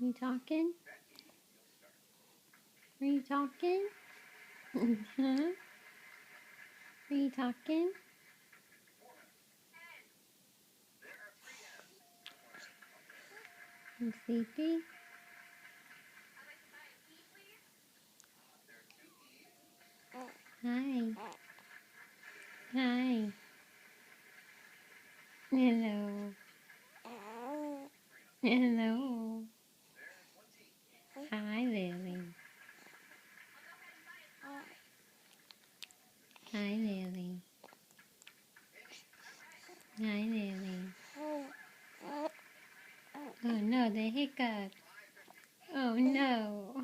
You talking? Are you talking? Huh? Are you talking? You sleepy? Hi. Hi. Hello. Hello. Hi, Lily. Hi, Lily. Hi, Lily. Oh no, the hiccup. Oh no.